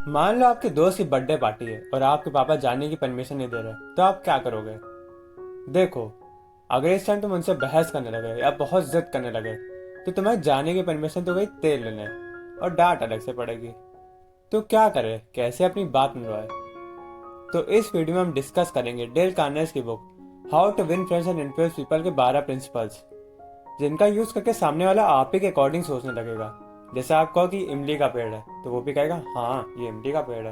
मान लो आपके दोस्त की बर्थडे पार्टी है और आपके पापा जाने की परमिशन नहीं दे रहे, तो आप क्या करोगे? देखो, अगर इस टाइम तुम उनसे बहस करने लगे या बहुत जिद करने लगे, तो तुम्हारे जाने की परमिशन तो गई तेल लेने, और डांट अलग से पड़ेगी। तो क्या करे, कैसे अपनी बात मनवाए? तो इस वीडियो में हम डिस्कस करेंगे डेल कार्नेगी की book how to win friends and influence people के 12 प्रिंसिपल्स, जिनका यूज करके सामने वाला आप ही के अकॉर्डिंग सोचने लगेगा। जैसे आप कहो कि इमली का पेड़ है, तो वो भी कहेगा हाँ ये इमली का पेड़ है।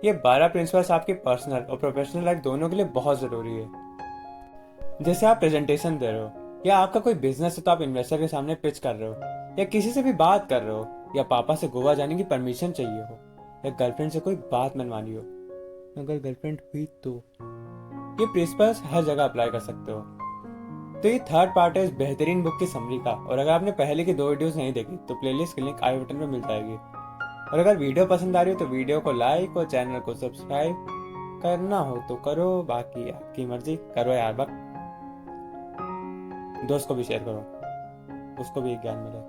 ये 12 प्रिंसिपल्स आपकी पर्सनल और प्रोफेशनल लाइफ दोनों के लिए बहुत जरूरी है। जैसे आप प्रेजेंटेशन दे रहे हो, या आपका कोई बिजनेस है तो आप इन्वेस्टर के सामने पिच कर रहे हो, या किसी से भी बात कर रहे हो, या पापा से गोवा जाने की परमिशन चाहिए हो, या गर्लफ्रेंड से कोई बात मनवानी हो, अगर गर्लफ्रेंड हुई तो ये प्रिंसिपल्स हर जगह अप्लाई कर सकते हो। तो ये थर्ड पार्ट है इस बेहतरीन बुक की समरी का, और अगर आपने पहले की 2 वीडियोस नहीं देखी तो प्लेलिस्ट की लिंक आई बटन में मिल जाएगी। और अगर वीडियो पसंद आ रही हो तो वीडियो को लाइक और चैनल को सब्सक्राइब करना हो तो करो, बाकी आपकी मर्जी। करो यार, बक दोस्त को भी शेयर करो, उसको भी एक ज्ञान मिले।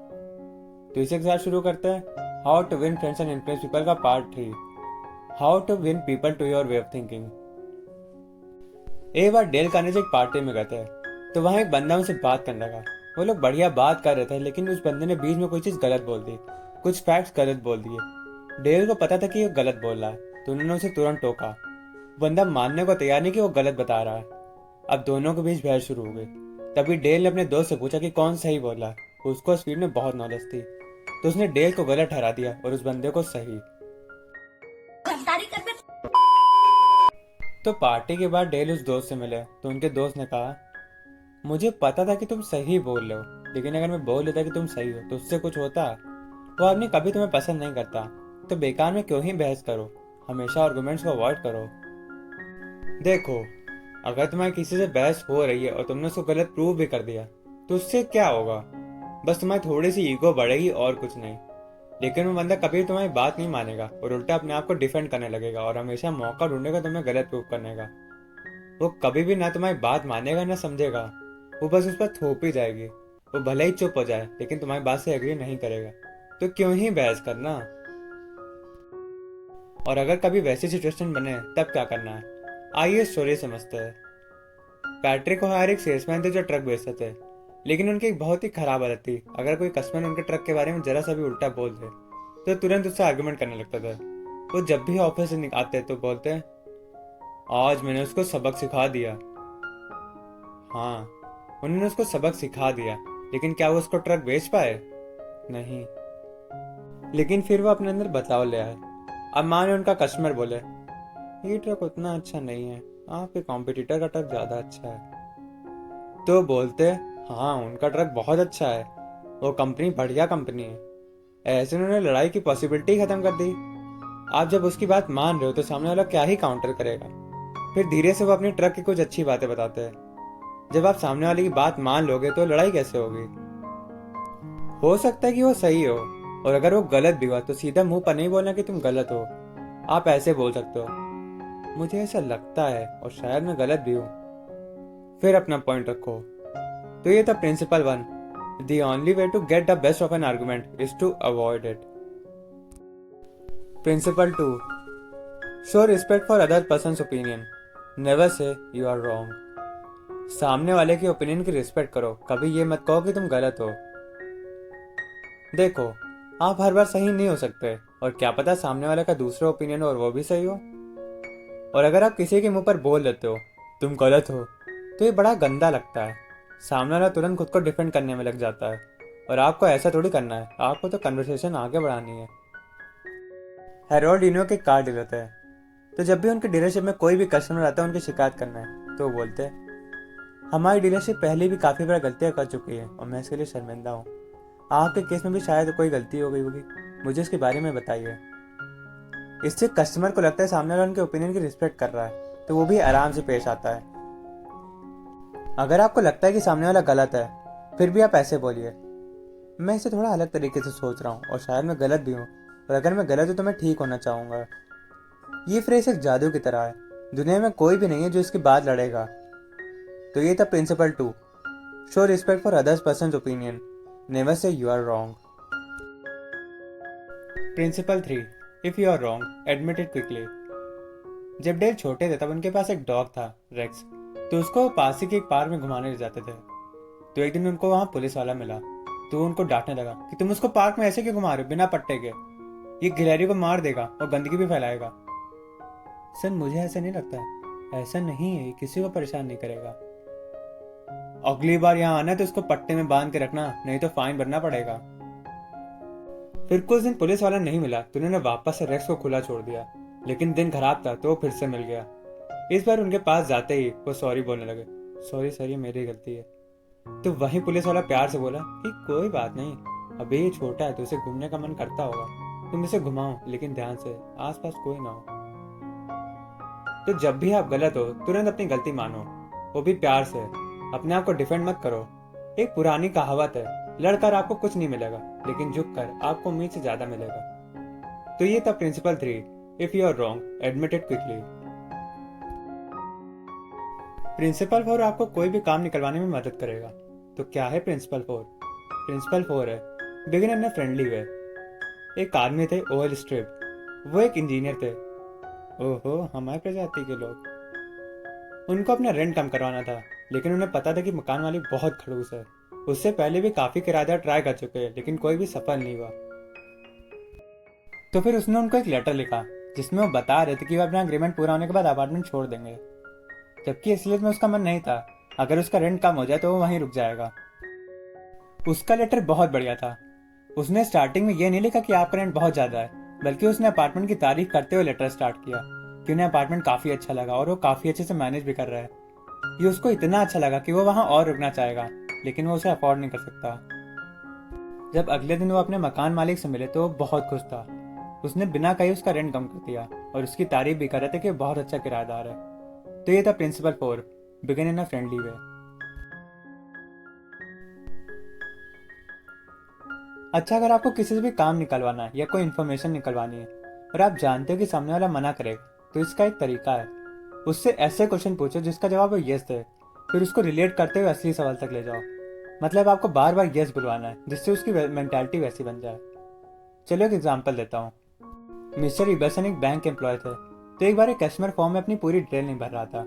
तो इसी के साथ शुरू करते हैं how to win friends and influence people का part 3, how to win people to your way of thinking. एक बार डेल कार्नेगी एक पार्टी में गए थे, तो वहां एक बंदा उनसे बात करने लगा। वो लोग बढ़िया बात कर रहे थे, लेकिन उस बंदे ने बीच में कोई चीज गलत बोल दी, कुछ फैक्ट्स गलत बोल दिए। डेल को पता था कि वो गलत बोल रहा है, तो उन्होंने उसे तुरंत टोका। बंदा मानने को तैयार नहीं कि वो गलत बता रहा है। अब दोनों के बीच बहस शुरू हो गई। तभी डेल ने अपने दोस्त से पूछा कि कौन सही बोल रहा है। उसको स्पीड में बहुत नॉलेज थी, तो उसने डेल को गलत ठहरा दिया और उस बंदे को सही। तो पार्टी के बाद डेल उस दोस्त से मिले, तो उनके दोस्त ने कहा, मुझे पता था कि तुम सही बोल रहे हो, लेकिन अगर मैं बोल देता कि तुम सही हो तो उससे कुछ होता? वो आदमी कभी तुम्हें पसंद नहीं करता, तो बेकार में क्यों ही बहस करो, हमेशा आर्गुमेंट्स को अवॉइड करो। देखो, अगर तुम्हारी किसी से बहस हो रही है और तुमने उसको गलत प्रूव भी कर दिया, तो उससे क्या होगा? बस तुम्हारी थोड़ी सी ईगो बढ़ेगी और कुछ नहीं। लेकिन वो बंदा कभी तुम्हारी बात नहीं मानेगा और उल्टा अपने आप को डिफेंड करने लगेगा और हमेशा मौका ढूंढेगा तुम्हें गलत प्रूव करने का। वो कभी भी ना तुम्हारी बात मानेगा ना समझेगा, वो बस उस पर थोप ही जाएगी। वो भले ही चुप हो जाए, लेकिन तुम्हारी बात से एग्री नहीं करेगा, तो क्यों ही बहस करना। और अगर कभी वैसी सिचुएशन बने तब क्या करना है, आइए स्टोरी समझते हैं। पैट्रिक ओहायर एक सेल्समैन थे जो ट्रक बेचते थे, लेकिन उनकी एक बहुत ही खराब आदत थी। अगर कोई कस्टमर उनके ट्रक के बारे में जरा सा भी उल्टा बोल दे, तो तुरंत उससे आर्गुमेंट करने लगता था। वो जब भी ऑफिस से आते तो बोलते, आज मैंने उसको सबक सिखा दिया। हाँ, उन्होंने उसको सबक सिखा दिया, लेकिन क्या वो उसको ट्रक बेच पाए? नहीं। लेकिन फिर वो अपने अंदर बदलाव ले आए। अब मान लो उनका कस्टमर बोले, ये ट्रक उतना अच्छा नहीं है, आपके कॉम्पिटिटर का ट्रक ज्यादा अच्छा है। तो बोलते, हाँ उनका ट्रक बहुत अच्छा है, वो कंपनी बढ़िया कंपनी है। ऐसे उन्होंने लड़ाई की पॉसिबिलिटी खत्म कर दी। आप जब उसकी बात मान रहे हो तो सामने वाला क्या ही काउंटर करेगा। फिर धीरे से वो अपनी ट्रक की कुछ अच्छी बातें बताते हैं। जब आप सामने वाले की बात मान लोगे तो लड़ाई कैसे होगी? हो सकता है कि वो सही हो, और अगर वो गलत भी हुआ तो सीधा मुंह पर नहीं बोलना कि तुम गलत हो। आप ऐसे बोल सकते हो, मुझे ऐसा लगता है और शायद मैं गलत भी हूँ। फिर अपना पॉइंट रखो। तो ये था principle 1, the only way to get the best of an argument is to avoid it. Principle 2, show respect for other persons opinion, never say you are wrong. सामने वाले के ओपिनियन की रिस्पेक्ट करो, कभी ये मत कहो कि तुम गलत हो। देखो, आप हर बार सही नहीं हो सकते, और क्या पता सामने वाले का दूसरा ओपिनियन और वो भी सही हो। और अगर आप किसी के मुंह पर बोल देते हो तुम गलत हो, तो ये बड़ा गंदा लगता है। सामने वाला तुरंत खुद को डिफेंड करने में लग जाता है, और आपको ऐसा थोड़ी करना है। आपको तो कन्वर्सेशन आगे बढ़ानी है। हेरोल्ड यूनियो के कार डीलर थे, तो जब भी उनके डीलरशिप में कोई भी कस्टमर आता है उनकी शिकायत करना है, तो वो बोलते हैं, हमारी डीलरशिप पहले भी काफ़ी बार गलतियाँ कर चुकी है और मैं इसके लिए शर्मिंदा हूँ। आपके केस में भी शायद कोई गलती हो गई होगी, मुझे इसके बारे में बताइए। इससे कस्टमर को लगता है सामने वाला उनके ओपिनियन की रिस्पेक्ट कर रहा है, तो वो भी आराम से पेश आता है। अगर आपको लगता है कि सामने वाला गलत है, फिर भी आप ऐसे बोलिए, मैं इसे थोड़ा अलग तरीके से सोच रहा हूँ और शायद मैं गलत भी हूँ, और अगर मैं गलत हूँ तो मैं ठीक होना चाहूँगा। ये फ्रेज एक जादू की तरह है, दुनिया में कोई भी नहीं है जो इसकी बात लड़ेगा। तो ये था principle 2, show respect for others person opinion, never say you are wrong. Principle 3, if you are wrong admit it quickly. जब डेल छोटे थे तब उनके पास एक डॉग था, रेक्स। तो उसको पास ही के एक पार्क में घुमाने ले जाते थे। तो एक दिन उनको वहां पुलिस वाला मिला। तो वो उनको डांटने लगा कि तुम उसको पार्क में ऐसे क्यों घुमा रहे हो बिना पट्टे के, ये गिलहरी को मार देगा और गंदगी भी फैलाएगा। सर मुझे ऐसा नहीं लगता, ऐसा नहीं है, ये किसी को परेशान नहीं करेगा। अगली बार यहाँ आना तो उसको पट्टे में बांध के रखना, नहीं तो फाइन भरना पड़ेगा। फिर कुछ दिन पुलिस वाला नहीं मिला तो उन्होंने वापस से रेक्स को खुला छोड़ दिया। लेकिन दिन खराब था तो वो फिर से मिल गया। इस बार उनके पास जाते ही वो सॉरी बोलने लगे। सॉरी सर, ये मेरी गलती है। तो वहीं पुलिस वाला प्यार से बोला कि कोई बात नहीं, अभी ये छोटा है तो उसे घूमने का मन करता होगा, तुम इसे घुमाओ लेकिन ध्यान से, आसपास कोई ना हो। तो जब भी आप गलत हो तुरंत अपनी गलती मानो, वो भी प्यार से। अपने आप को डिफेंड मत करो। एक पुरानी कहावत है, लड़कर आपको कुछ नहीं मिलेगा लेकिन झुक कर आपको उम्मीद से ज्यादा मिलेगा। तो ये था principle 3, if you are wrong admit it quickly. Principle 4 आपको कोई भी काम निकलवाने में मदद करेगा। तो क्या है प्रिंसिपल 4? प्रिंसिपल 4 है बिगिन इन अ फ्रेंडली वे। एक आदमी थे ओएल स्ट्रिप, वो एक इंजीनियर थे। ओहो, हमारे प्रजाति के लोग। उनको अपना रेंट कम करवाना था, लेकिन उन्हें पता था कि मकान मालिक बहुत खड़ूस है। उससे पहले भी काफी किराएदार ट्राई कर चुके हैं लेकिन कोई भी सफल नहीं हुआ। तो फिर उसने उनको एक लेटर लिखा जिसमें वो बता रहे थे कि वो अपना एग्रीमेंट पूरा होने के बाद अपार्टमेंट छोड़ देंगे। जबकि असलियत में उसका मन नहीं था, अगर उसका रेंट कम हो जाए तो वो वहीं रुक जाएगा। उसका लेटर बहुत बढ़िया था। उसने स्टार्टिंग में ये नहीं लिखा कि आपका रेंट बहुत ज्यादा है, बल्कि उसने अपार्टमेंट की तारीफ करते हुए लेटर स्टार्ट किया कि उन्हें अपार्टमेंट काफी अच्छा लगा और वो काफी अच्छे से मैनेज भी कर रहा है। ये उसको इतना अच्छा लगा कि वो वहां और रुकना चाहेगा, लेकिन वो उसे अफोर्ड नहीं कर सकता। जब अगले दिन वो अपने मकान मालिक से मिले तो वो बहुत खुश था। उसने बिना कहे उसका रेंट कम कर दिया और उसकी तारीफ भी कर रहे थे कि बहुत अच्छा किराएदार है। तो ये था principle 4, begin in a friendly way. अच्छा, अगर आपको किसी से भी काम निकलवाना है या कोई इन्फॉर्मेशन निकलवानी है और आप जानते हो कि सामने वाला मना करेगा, तो इसका एक तरीका है, उससे ऐसे क्वेश्चन पूछो जिसका जवाब वो यस दे। फिर उसको रिलेट करते हुए असली सवाल तक ले जाओ। मतलब आपको बार बार यस बुलवाना है जिससे उसकी मेंटालिटी वैसी बन जाए। चलो एक एग्जांपल देता हूँ। मिस्टर इबर्सन एक बैंक एम्प्लॉय थे। तो एक बार एक कस्टमर फॉर्म में अपनी पूरी डिटेल नहीं भर रहा था।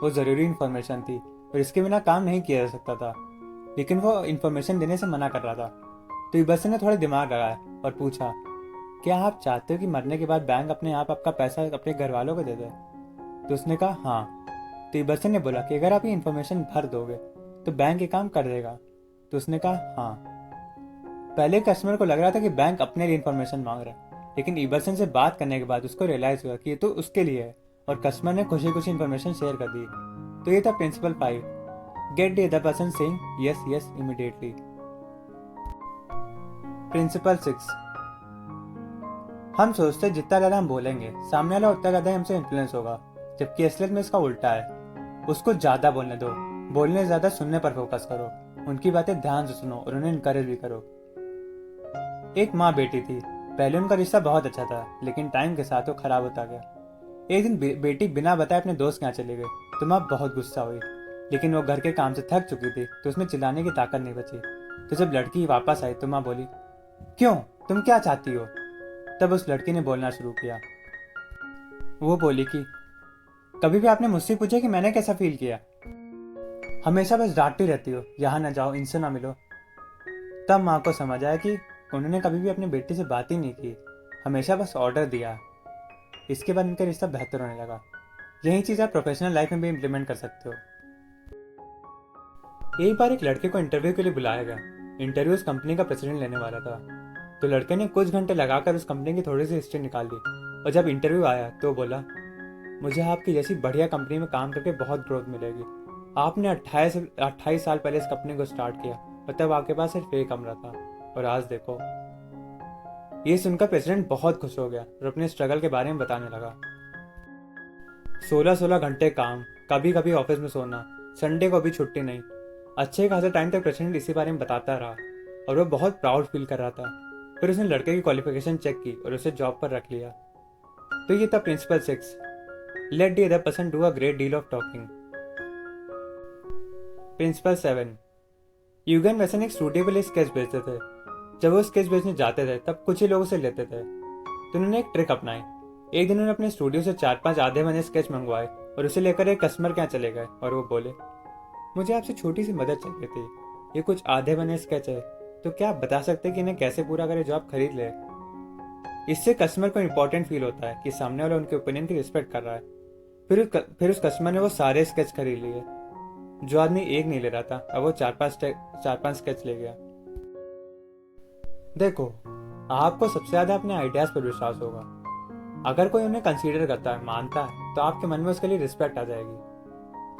वो जरूरी इन्फॉर्मेशन थी और इसके बिना काम नहीं किया जा सकता था, लेकिन वो इन्फॉर्मेशन देने से मना कर रहा था। तो इबर्सन ने थोड़ा दिमाग लगाया और पूछा, क्या आप चाहते हो कि मरने के बाद बैंक अपने आप आपका पैसा अपने घर वालों को दे दे? तो उसने कहा हाँ। तो इबर्सन ने बोला कि अगर आप ये इन्फॉर्मेशन भर दोगे तो बैंक ये काम कर देगा? तो उसने कहा हाँ। पहले कस्टमर को लग रहा था कि बैंक अपने लिए इन्फॉर्मेशन मांग रहा है, लेकिन इबर्सन से बात करने के बाद उसको रियलाइज हुआ कि ये तो उसके लिए है, और कस्टमर ने खुशी खुशी इन्फॉर्मेशन शेयर कर दी। तो ये था principle 5, get the other person saying yes yes immediately. Principle 6, हम सोचते हैं जितना ज्यादा हम बोलेंगे सामने वाला उतना ज्यादा हमसे इन्फ्लुएंस होगा, जबकि असलियत में इसका उल्टा है। उसको ज्यादा बोलने दो, बोलने से ज्यादा सुनने पर फोकस करो। उनकी बातें ध्यान से सुनो और उन्हें इनकरेज भी करो। एक माँ बेटी थी। पहले उनका रिश्ता बहुत अच्छा था, लेकिन टाइम के साथ वो खराब होता गया। एक दिन बेटी बिना बताए अपने दोस्त के यहाँ चली गई तो माँ बहुत गुस्सा हुई, लेकिन वो घर के काम से थक चुकी थी तो उसमें चिल्लाने की ताकत नहीं बची। तो जब लड़की वापस आई तो माँ बोली, क्यों, तुम क्या चाहती हो? तब उस लड़की ने बोलना शुरू किया। वो बोली कि कभी भी आपने मुझसे पूछा कि मैंने कैसा फील किया? हमेशा बस डांटती रहती हो, यहाँ ना जाओ, इनसे ना मिलो। तब माँ को समझ आया कि उन्होंने कभी भी अपनी बेटी से बात ही नहीं की, हमेशा बस ऑर्डर दिया। इसके बाद उनका रिश्ता बेहतर होने लगा। यही चीज़ आप प्रोफेशनल लाइफ में भी इम्प्लीमेंट कर सकते हो। एक बार एक लड़के को इंटरव्यू के लिए बुलाया गया। इंटरव्यू उस कंपनी का प्रेसिडेंट लेने वाला था। तो लड़के ने कुछ घंटे लगाकर उस कंपनी की थोड़ी सी हिस्ट्री निकाल दी, और जब इंटरव्यू आया तो बोला, मुझे आपकी जैसी बढ़िया कंपनी में काम करके बहुत ग्रोथ मिलेगी। आपने 28 साल पहले इस कंपनी को स्टार्ट किया और तब आपके पास सिर्फ एक कमरा था, और आज देखो। ये सुनकर प्रेसिडेंट बहुत खुश हो गया और अपने स्ट्रगल के बारे में बताने लगा। 16-16 घंटे काम, कभी कभी ऑफिस में सोना, संडे को भी छुट्टी नहीं। अच्छे खासे टाइम तक प्रेसिडेंट इसी बारे में बताता रहा और वो बहुत प्राउड फील कर रहा था। फिर उसने लड़के की क्वालिफिकेशन चेक की और उसे जॉब पर रख लिया। तो ये था principle 6, let the other person do a great deal of talking. Principle 7, Eugene Wesson एक स्टूडियो के लिए स्केच भेजते थे। जब वो स्केच भेजने जाते थे तब कुछ ही लोग उसे लेते थे। तो उन्होंने एक ट्रिक अपनाई। एक दिन उन्होंने अपने स्टूडियो से 4-5 आधे बने स्केच मंगवाए और उसे लेकर एक कस्टमर के यहाँ चले गए और वो बोले, मुझे आपसे छोटी सी मदद चाहिए थी। ये कुछ आधे बने स्केच है, तो क्या आप बता सकते हैं कि इन्हें कैसे पूरा करें जो आप खरीद ले। इससे कस्टमर को इंपॉर्टेंट फील होता है कि सामने वाला उनके ओपिनियन की रिस्पेक्ट कर रहा है। फिर उस कस्टमर ने वो सारे स्केच खरीद लिए। जो आदमी एक नहीं ले रहा था, अब वो 4-5 स्केच ले गया। देखो, आपको सबसे ज्यादा अपने आइडियाज पर विश्वास होगा। अगर कोई उन्हें कंसीडर करता है, मानता है, तो आपके मन में उसके लिए रिस्पेक्ट आ जाएगी।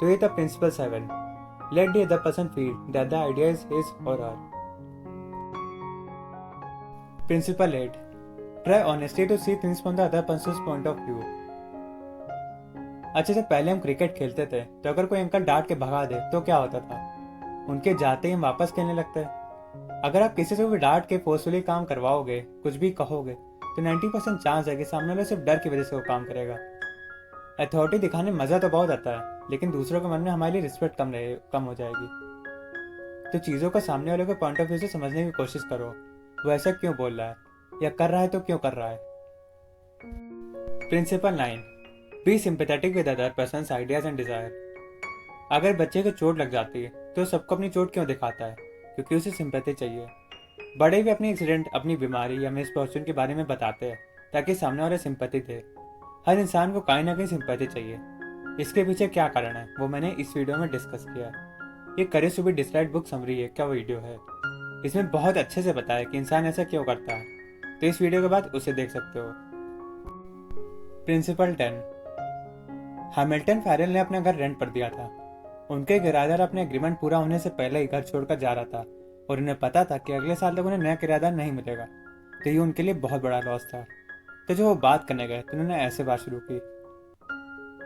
तो ये था principle 7। Let the other person feel that the idea is his or her. Principle 8, try honestly to see things from the other person's point of view. अच्छा, जब पहले हम क्रिकेट खेलते थे तो अगर कोई अंकल डांट के भगा दे तो क्या होता था? उनके जाते ही हम वापस खेलने लगते हैं। अगर आप किसी से भी डांट के फोर्सफुली काम करवाओगे, कुछ भी कहोगे, तो 90% चांस है कि सामने वाला सिर्फ डर की वजह से वो काम करेगा। अथॉरिटी दिखाने में मजा तो बहुत आता है, लेकिन दूसरों के मन में हमारे लिए रिस्पेक्ट कम हो जाएगी। तो चीजों को सामने वाले के पॉइंट ऑफ व्यू से समझने की कोशिश करो। वो ऐसा क्यों बोल रहा है, या कर रहा है तो क्यों कर रहा है। Principle 9, be sympathetic with other persons ideas and desire. अगर बच्चे को चोट लग जाती है तो सबको अपनी चोट क्यों दिखाता है? क्योंकि उसे सिंपैथी चाहिए। बड़े भी अपनी एक्सीडेंट, अपनी बीमारी या मिसफॉर्चून के बारे में बताते हैं ताकि सामने वाले सिंपैथी दे। हर इंसान को कहीं ना कहीं सिंपैथी चाहिए। इसके पीछे क्या कारण है वो मैंने इस वीडियो में डिस्कस किया है। ये courage to be disliked book summary है क्या वीडियो है। इसमें बहुत अच्छे से बताया कि इंसान ऐसा क्यों करता है, तो इस वीडियो के बाद उसे देख सकते हो। प्रिंसिपल 10, हैमिल्टन फैरेल ने अपना घर रेंट पर दिया था। उनके किराएदार अपने एग्रीमेंट पूरा होने से पहले ही घर छोड़कर जा रहा था और उन्हें पता था कि अगले साल तक उन्हें नया किराएदार नहीं मिलेगा, तो ये उनके लिए बहुत बड़ा लॉस था। तो जब वो बात करने गए तो उन्होंने ऐसे बात शुरू की,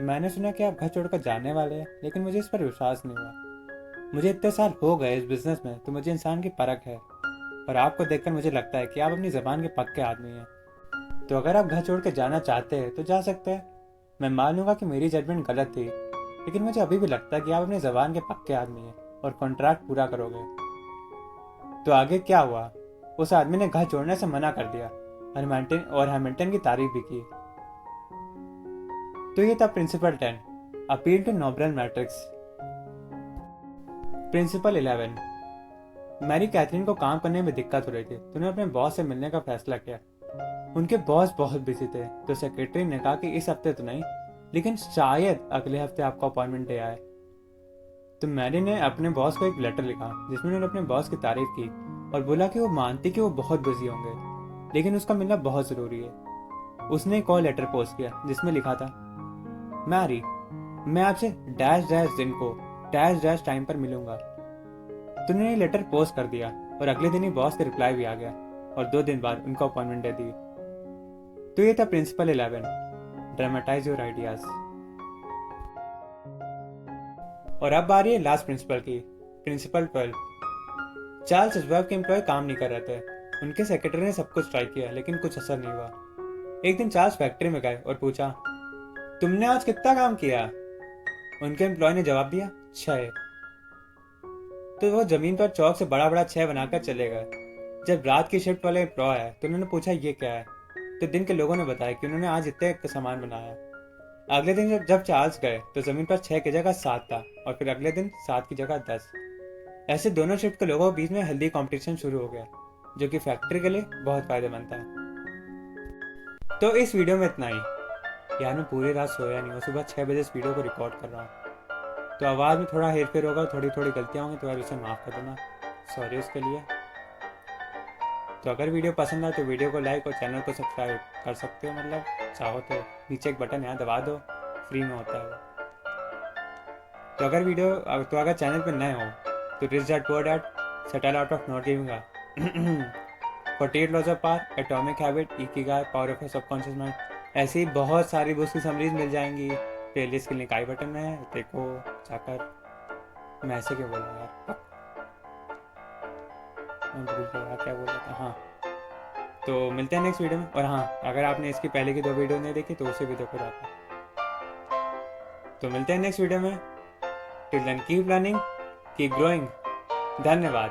मैंने सुना कि आप घर छोड़कर जाने वाले हैं, लेकिन मुझे इस पर विश्वास नहीं हुआ। मुझे इतने साल हो गए इस बिजनेस में, तो मुझे इंसान की परख है, और आपको देखकर मुझे लगता है कि आप अपनी जबान के पक्के आदमी हैं। तो अगर आप घर छोड़ के जाना चाहते हैं तो जा सकते हैं। मैं मान लूंगा कि मेरी जजमेंट गलत थी, लेकिन मुझे अभी भी लगता है कि आप अपनी जबान के पक्के आदमी हैं और कॉन्ट्रैक्ट पूरा करोगे। तो आगे क्या हुआ? उस आदमी ने घर छोड़ने से मना कर दिया और हैमिल्टन की तारीफ भी की। तो ये था principle 10, appeal to noble matrix. Principle 11, Mary Catherine को काम करने में दिक्कत हो रही थी, तो उन्होंने अपने बॉस से मिलने का फैसला किया। उनके बॉस बहुत बिजी थे, तो सेक्रेटरी ने कहा कि इस हफ्ते तो नहीं, लेकिन शायद अगले हफ्ते आपका अपॉइंटमेंट डे आए। तो मैरी ने अपने बॉस को एक लेटर लिखा जिसमें उन्होंने अपने बॉस की तारीफ की और बोला कि वो मानती कि वो बहुत बिजी होंगे, लेकिन उसका मिलना बहुत जरूरी है। उसने एक और लेटर पोस्ट किया जिसमें लिखा था, मैरी, मैं आपसे डैश डैश दिन को डैश डैश टाइम पर मिलूंगा। तो उन्होंने लेटर पोस्ट कर दिया और अगले दिन ही बॉस का रिप्लाई भी आ गया और 2 दिन बाद उनको अपॉइंटमेंट दे दी। तो ये था प्रिंसिपल 11, ड्रामेटाइज योर आइडियाज। और अब आ रही है लास्ट प्रिंसिपल की, प्रिंसिपल 12। चार्ल्स अजवाब के एम्प्लॉय काम नहीं कर रहे थे। उनके सेक्रेटरी ने सब कुछ ट्राई किया, लेकिन कुछ असर नहीं हुआ। एक दिन चार्ल्स फैक्ट्री में गए और पूछा, तुमने आज कितना काम किया? उनके एम्प्लॉय ने जवाब दिया, 6। तो वो जमीन पर चौक से बड़ा बड़ा 6 बनाकर चले गए। जब रात की शिफ्ट वाले एम्प्लॉय आए तो उन्होंने पूछा ये क्या है, तो दिन के लोगों ने बताया कि उन्होंने आज इतने सामान बनाया। अगले दिन जब चार्ल्स गए तो जमीन पर 6 की जगह 7 था, और फिर अगले दिन 7 की जगह 10। ऐसे दोनों शिफ्ट के लोगों के बीच में हेल्दी कंपटीशन शुरू हो गया, जो कि फैक्ट्री के लिए बहुत फायदेमंद था। तो इस वीडियो में इतना ही। यार मैं पूरी रात सोया नहीं हूँ, सुबह 6 बजे इस वीडियो को रिकॉर्ड कर रहा हूँ, तो आवाज़ में थोड़ा हेरफेर होगा, थोड़ी थोड़ी गलतियाँ होंगी, तो यार उसे माफ़ कर देना, सॉरी उसके लिए। तो अगर वीडियो पसंद आए तो वीडियो को लाइक और चैनल को सब्सक्राइब कर सकते हो, मतलब चाहो तो नीचे एक बटन यहाँ दबा दो, फ्री में होता है। तो अगर चैनल पर नए हो तो rich dad poor dad, subtle art of not giving up, 48 laws of power, atomic habit, Ikigai, power of subconscious mind, ऐसी बहुत सारी बुक्स की समरीज मिल जाएंगी। प्लेलिस्ट के लिंक आई बटन में है, देखो जाकर। मैं ऐसे क्यों बोल रहा यार, मैं भूल गया क्या बोल रहा था। हाँ, तो मिलते हैं नेक्स्ट वीडियो में। और हाँ, अगर आपने इसकी पहले की 2 वीडियो नहीं देखी तो उसे भी देखो जाकर। तो मिलते हैं नेक्स्ट वीडियो में। Till then keep learning, keep growing. धन्यवाद।